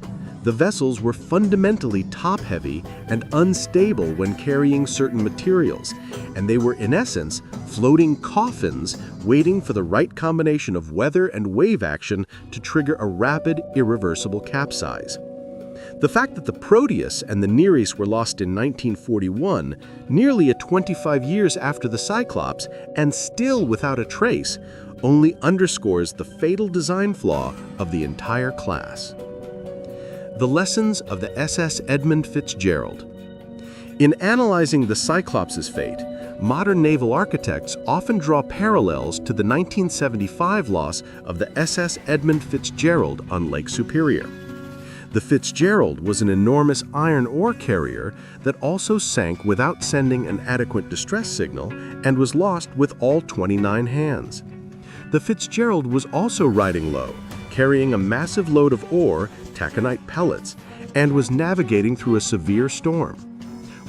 The vessels were fundamentally top-heavy and unstable when carrying certain materials, and they were in essence floating coffins waiting for the right combination of weather and wave action to trigger a rapid, irreversible capsize. The fact that the Proteus and the Nereus were lost in 1941, nearly 25 years after the Cyclops, and still without a trace, only underscores the fatal design flaw of the entire class. The lessons of the SS Edmund Fitzgerald. In analyzing the Cyclops' fate, modern naval architects often draw parallels to the 1975 loss of the SS Edmund Fitzgerald on Lake Superior. The Fitzgerald was an enormous iron ore carrier that also sank without sending an adequate distress signal and was lost with all 29 hands. The Fitzgerald was also riding low, carrying a massive load of ore, taconite pellets, and was navigating through a severe storm.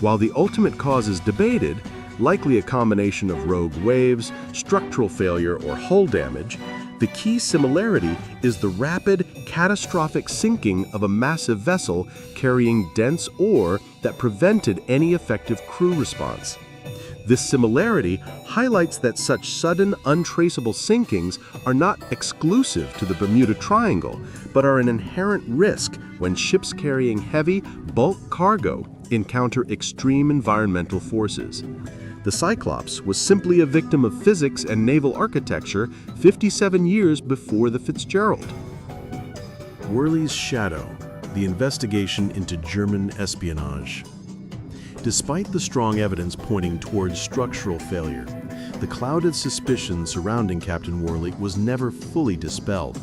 While the ultimate cause is debated, likely a combination of rogue waves, structural failure, or hull damage, the key similarity is the rapid, catastrophic sinking of a massive vessel carrying dense ore that prevented any effective crew response. This similarity highlights that such sudden, untraceable sinkings are not exclusive to the Bermuda Triangle, but are an inherent risk when ships carrying heavy, bulk cargo encounter extreme environmental forces. The Cyclops was simply a victim of physics and naval architecture 57 years before the Fitzgerald. Worley's Shadow, the investigation into German espionage. Despite the strong evidence pointing towards structural failure, the clouded suspicion surrounding Captain Worley was never fully dispelled.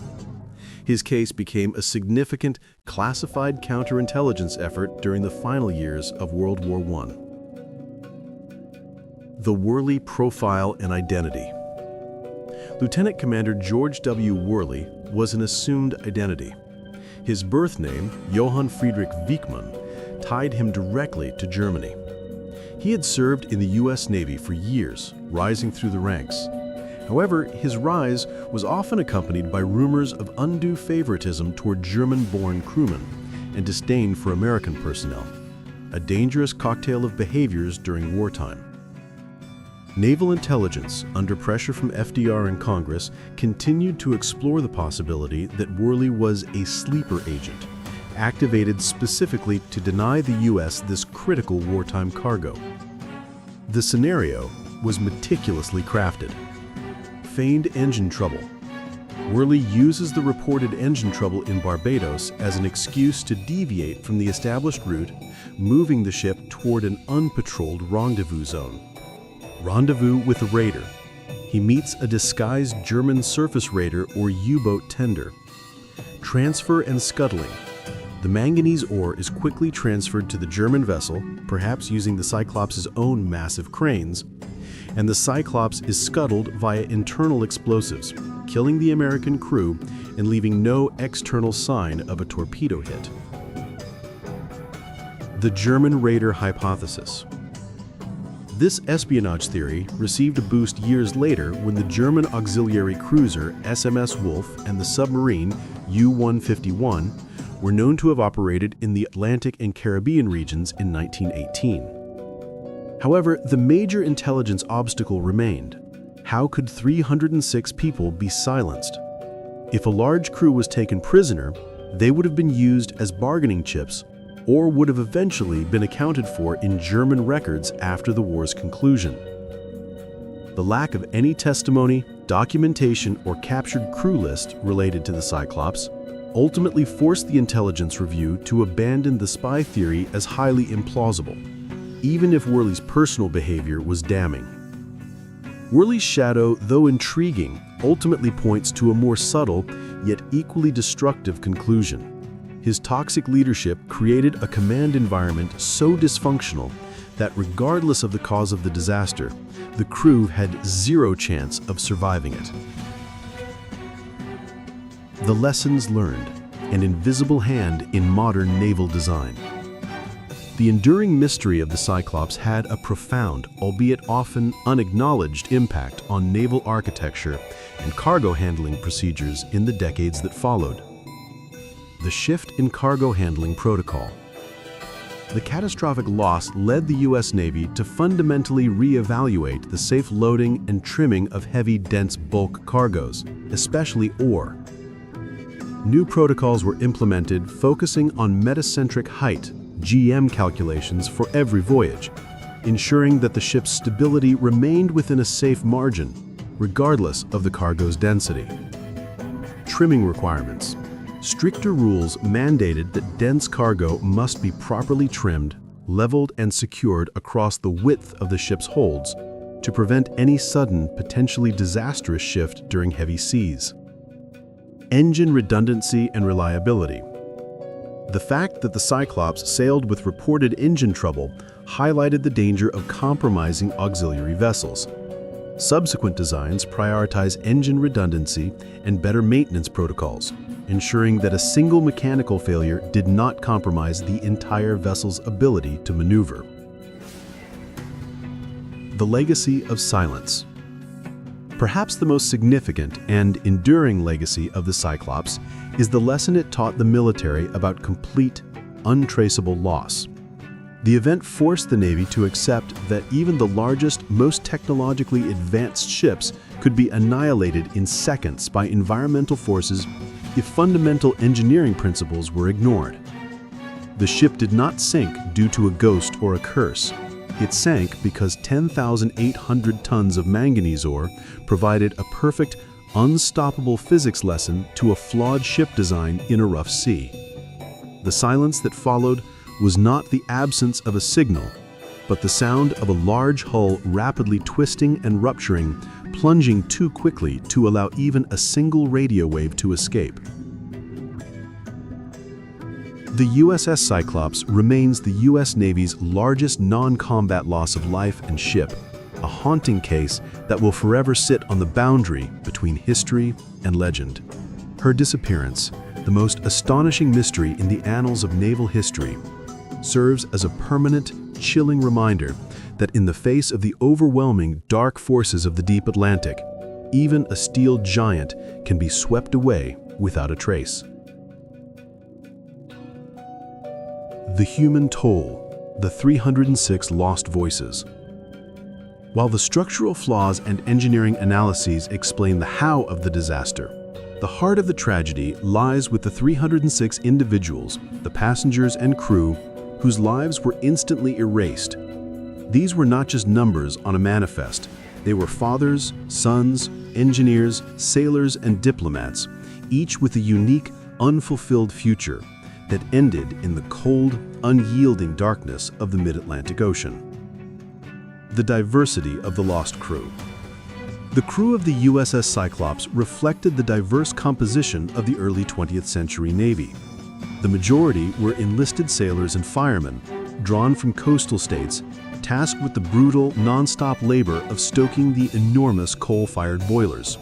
His case became a significant, classified counterintelligence effort during the final years of World War I. The Worley Profile and Identity. Lieutenant Commander George W. Worley was an assumed identity. His birth name, Johann Friedrich Wichmann, tied him directly to Germany. He had served in the U.S. Navy for years, rising through the ranks. However, his rise was often accompanied by rumors of undue favoritism toward German-born crewmen and disdain for American personnel, a dangerous cocktail of behaviors during wartime. Naval intelligence, under pressure from FDR and Congress, continued to explore the possibility that Worley was a sleeper agent, activated specifically to deny the U.S. this critical wartime cargo. The scenario was meticulously crafted. Feigned engine trouble. Worley uses the reported engine trouble in Barbados as an excuse to deviate from the established route, moving the ship toward an unpatrolled rendezvous zone. Rendezvous with a raider. He meets a disguised German surface raider or U-boat tender. Transfer and scuttling. The manganese ore is quickly transferred to the German vessel, perhaps using the Cyclops' own massive cranes, and the Cyclops is scuttled via internal explosives, killing the American crew and leaving no external sign of a torpedo hit. The German raider hypothesis. This espionage theory received a boost years later when the German auxiliary cruiser SMS Wolf and the submarine U-151 were known to have operated in the Atlantic and Caribbean regions in 1918. However, the major intelligence obstacle remained. How could 306 people be silenced? If a large crew was taken prisoner, they would have been used as bargaining chips or would have eventually been accounted for in German records after the war's conclusion. The lack of any testimony, documentation, or captured crew list related to the Cyclops ultimately forced the intelligence review to abandon the spy theory as highly implausible, even if Worley's personal behavior was damning. Worley's shadow, though intriguing, ultimately points to a more subtle, yet equally destructive conclusion. His toxic leadership created a command environment so dysfunctional that regardless of the cause of the disaster, the crew had zero chance of surviving it. The lessons learned, an invisible hand in modern naval design. The enduring mystery of the Cyclops had a profound, albeit often unacknowledged, impact on naval architecture and cargo handling procedures in the decades that followed. The shift in cargo handling protocol. The catastrophic loss led the U.S. Navy to fundamentally reevaluate the safe loading and trimming of heavy, dense bulk cargoes, especially ore. New protocols were implemented focusing on metacentric height, GM calculations for every voyage, ensuring that the ship's stability remained within a safe margin, regardless of the cargo's density. Trimming requirements. Stricter rules mandated that dense cargo must be properly trimmed, leveled, and secured across the width of the ship's holds to prevent any sudden, potentially disastrous shift during heavy seas. Engine redundancy and reliability. The fact that the Cyclops sailed with reported engine trouble highlighted the danger of compromising auxiliary vessels. Subsequent designs prioritize engine redundancy and better maintenance protocols, ensuring that a single mechanical failure did not compromise the entire vessel's ability to maneuver. The legacy of silence. Perhaps the most significant and enduring legacy of the Cyclops is the lesson it taught the military about complete, untraceable loss. The event forced the Navy to accept that even the largest, most technologically advanced ships could be annihilated in seconds by environmental forces if fundamental engineering principles were ignored. The ship did not sink due to a ghost or a curse. It sank because 10,800 tons of manganese ore provided a perfect, unstoppable physics lesson to a flawed ship design in a rough sea. The silence that followed was not the absence of a signal, but the sound of a large hull rapidly twisting and rupturing, plunging too quickly to allow even a single radio wave to escape. The USS Cyclops remains the U.S. Navy's largest non-combat loss of life and ship, a haunting case that will forever sit on the boundary between history and legend. Her disappearance, the most astonishing mystery in the annals of naval history, serves as a permanent, chilling reminder that in the face of the overwhelming dark forces of the deep Atlantic, even a steel giant can be swept away without a trace. The human toll, the 306 lost voices. While the structural flaws and engineering analyses explain the how of the disaster, the heart of the tragedy lies with the 306 individuals, the passengers and crew, whose lives were instantly erased. These were not just numbers on a manifest. They were fathers, sons, engineers, sailors, and diplomats, each with a unique, unfulfilled future that ended in the cold, unyielding darkness of the mid-Atlantic Ocean. The diversity of the lost crew. The crew of the USS Cyclops reflected the diverse composition of the early 20th century Navy. The majority were enlisted sailors and firemen, drawn from coastal states, tasked with the brutal, non-stop labor of stoking the enormous coal-fired boilers.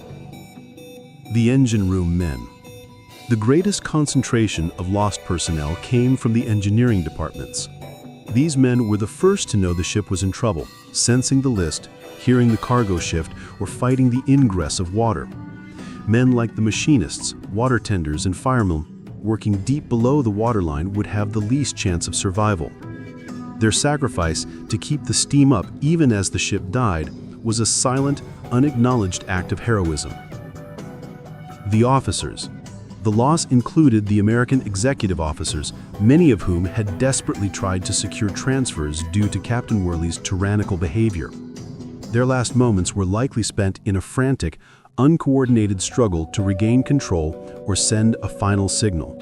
The engine room men. The greatest concentration of lost personnel came from the engineering departments. These men were the first to know the ship was in trouble, sensing the list, hearing the cargo shift, or fighting the ingress of water. Men like the machinists, water tenders, and firemen working deep below the waterline would have the least chance of survival. Their sacrifice to keep the steam up even as the ship died was a silent, unacknowledged act of heroism. The officers. The loss included the American executive officers, many of whom had desperately tried to secure transfers due to Captain Worley's tyrannical behavior. Their last moments were likely spent in a frantic, uncoordinated struggle to regain control or send a final signal.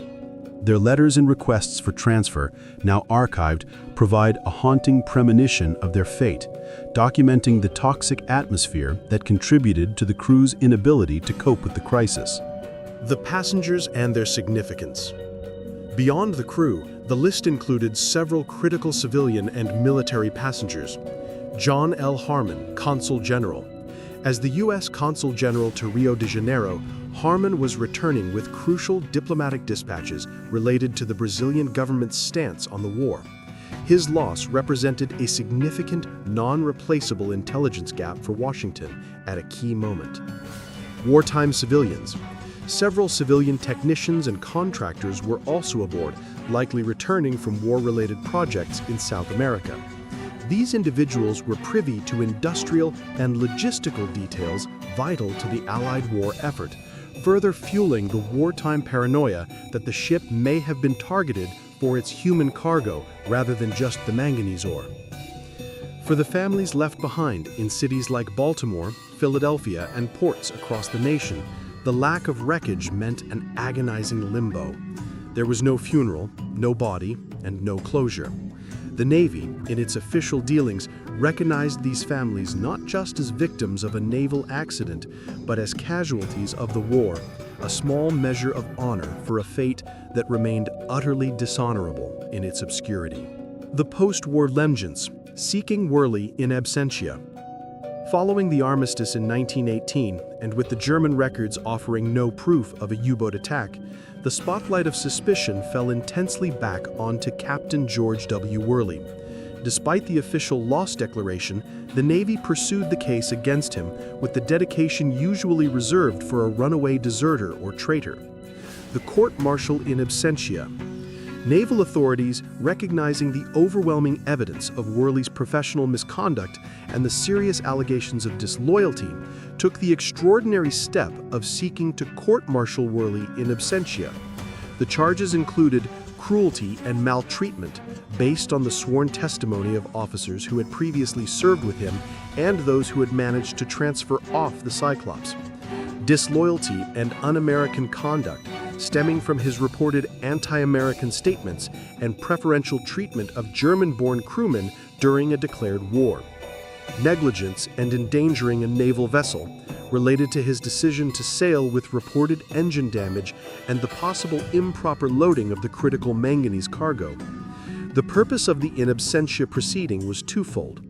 Their letters and requests for transfer, now archived, provide a haunting premonition of their fate, documenting the toxic atmosphere that contributed to the crew's inability to cope with the crisis. The passengers and their significance. Beyond the crew, the list included several critical civilian and military passengers. John L. Harmon, Consul General. As the U.S. Consul General to Rio de Janeiro, Harmon was returning with crucial diplomatic dispatches related to the Brazilian government's stance on the war. His loss represented a significant, non-replaceable intelligence gap for Washington at a key moment. Wartime civilians. Several civilian technicians and contractors were also aboard, likely returning from war-related projects in South America. These individuals were privy to industrial and logistical details vital to the Allied war effort, further fueling the wartime paranoia that the ship may have been targeted for its human cargo rather than just the manganese ore. For the families left behind in cities like Baltimore, Philadelphia, and ports across the nation, the lack of wreckage meant an agonizing limbo. There was no funeral, no body, and no closure. The Navy, in its official dealings, recognized these families not just as victims of a naval accident, but as casualties of the war, a small measure of honor for a fate that remained utterly dishonorable in its obscurity. The post-war legends, seeking Worley in absentia. Following the armistice in 1918, and with the German records offering no proof of a U-boat attack, the spotlight of suspicion fell intensely back onto Captain George W. Worley. Despite the official loss declaration, the Navy pursued the case against him with the dedication usually reserved for a runaway deserter or traitor. The court-martial in absentia. Naval authorities, recognizing the overwhelming evidence of Worley's professional misconduct and the serious allegations of disloyalty, took the extraordinary step of seeking to court-martial Worley in absentia. The charges included cruelty and maltreatment based on the sworn testimony of officers who had previously served with him and those who had managed to transfer off the Cyclops. Disloyalty and un-American conduct stemming from his reported anti-American statements and preferential treatment of German-born crewmen during a declared war. Negligence and endangering a naval vessel related to his decision to sail with reported engine damage and the possible improper loading of the critical manganese cargo. The purpose of the in absentia proceeding was twofold.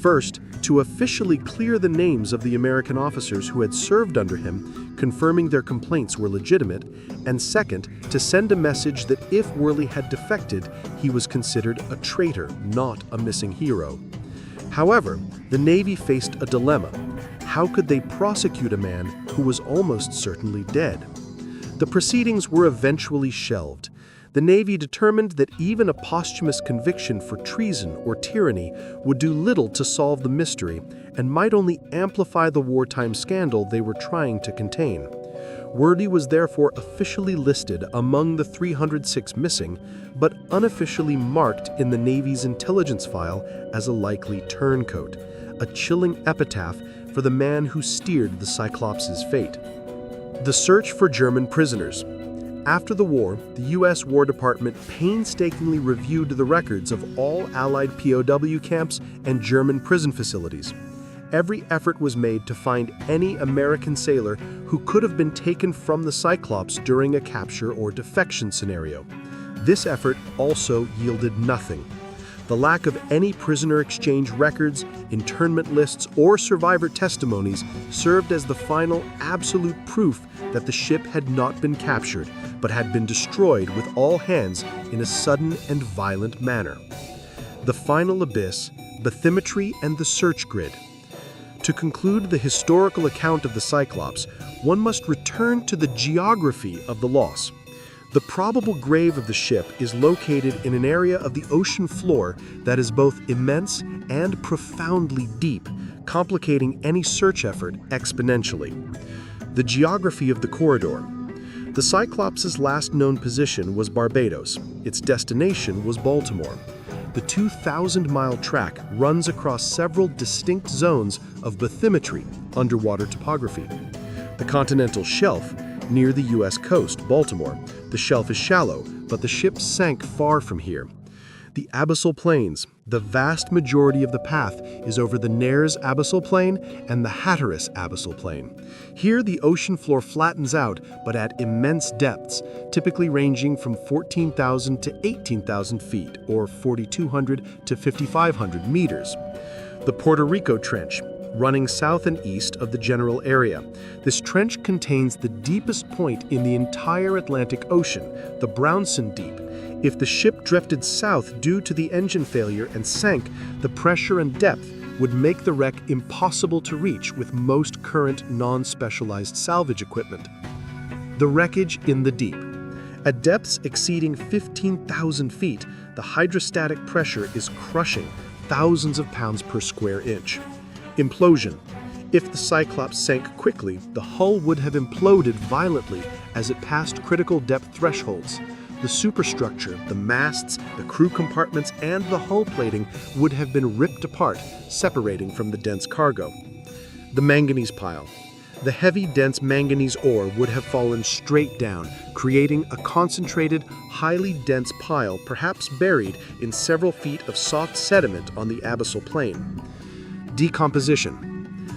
First, to officially clear the names of the American officers who had served under him, confirming their complaints were legitimate, and second, to send a message that if Worley had defected, he was considered a traitor, not a missing hero. However, the Navy faced a dilemma. How could they prosecute a man who was almost certainly dead? The proceedings were eventually shelved. The Navy determined that even a posthumous conviction for treason or tyranny would do little to solve the mystery and might only amplify the wartime scandal they were trying to contain. Worley was therefore officially listed among the 306 missing, but unofficially marked in the Navy's intelligence file as a likely turncoat, a chilling epitaph for the man who steered the Cyclops' fate. The search for German prisoners. After the war, the U.S. War Department painstakingly reviewed the records of all Allied POW camps and German prison facilities. Every effort was made to find any American sailor who could have been taken from the Cyclops during a capture or defection scenario. This effort also yielded nothing. The lack of any prisoner exchange records, internment lists, or survivor testimonies served as the final absolute proof that the ship had not been captured, but had been destroyed with all hands in a sudden and violent manner. The final abyss, bathymetry, and the search grid. To conclude the historical account of the Cyclops, one must return to the geography of the loss. The probable grave of the ship is located in an area of the ocean floor that is both immense and profoundly deep, complicating any search effort exponentially. The geography of the corridor. The Cyclops' last known position was Barbados. Its destination was Baltimore. The 2,000-mile track runs across several distinct zones of bathymetry, underwater topography. The continental shelf, near the U.S. coast, Baltimore. The shelf is shallow, but the ship sank far from here. The abyssal plains. The vast majority of the path is over the Nares Abyssal Plain and the Hatteras Abyssal Plain. Here, the ocean floor flattens out, but at immense depths, typically ranging from 14,000 to 18,000 feet, or 4,200 to 5,500 meters. The Puerto Rico Trench, running south and east of the general area. This trench contains the deepest point in the entire Atlantic Ocean, the Brownson Deep. If the ship drifted south due to the engine failure and sank, the pressure and depth would make the wreck impossible to reach with most current non-specialized salvage equipment. The wreckage in the deep. At depths exceeding 15,000 feet, the hydrostatic pressure is crushing thousands of pounds per square inch. Implosion. If the Cyclops sank quickly, the hull would have imploded violently as it passed critical depth thresholds. The superstructure, the masts, the crew compartments, and the hull plating would have been ripped apart, separating from the dense cargo. The manganese pile. The heavy, dense manganese ore would have fallen straight down, creating a concentrated, highly dense pile, perhaps buried in several feet of soft sediment on the abyssal plain. Decomposition.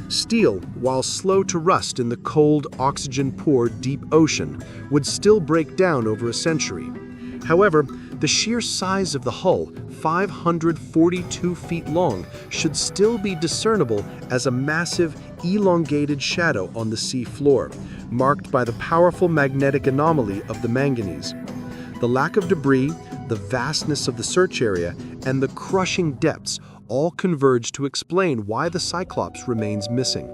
Steel, while slow to rust in the cold, oxygen-poor deep ocean, would still break down over a century. However, the sheer size of the hull, 542 feet long, should still be discernible as a massive, elongated shadow on the sea floor, marked by the powerful magnetic anomaly of the manganese. The lack of debris, the vastness of the search area, and the crushing depths all converge to explain why the Cyclops remains missing.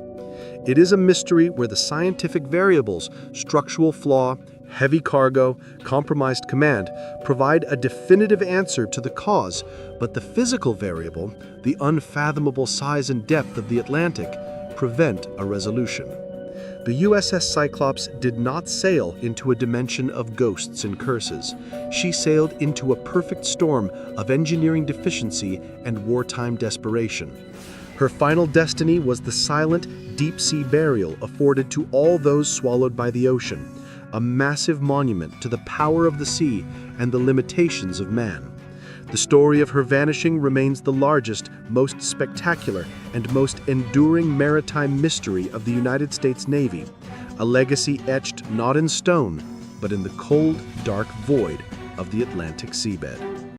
It is a mystery where the scientific variables, structural flaw, heavy cargo, compromised command, provide a definitive answer to the cause, but the physical variable, the unfathomable size and depth of the Atlantic, prevent a resolution. The USS Cyclops did not sail into a dimension of ghosts and curses. She sailed into a perfect storm of engineering deficiency and wartime desperation. Her final destiny was the silent, deep-sea burial afforded to all those swallowed by the ocean, a massive monument to the power of the sea and the limitations of man. The story of her vanishing remains the largest, most spectacular, and most enduring maritime mystery of the United States Navy, a legacy etched not in stone, but in the cold, dark void of the Atlantic seabed.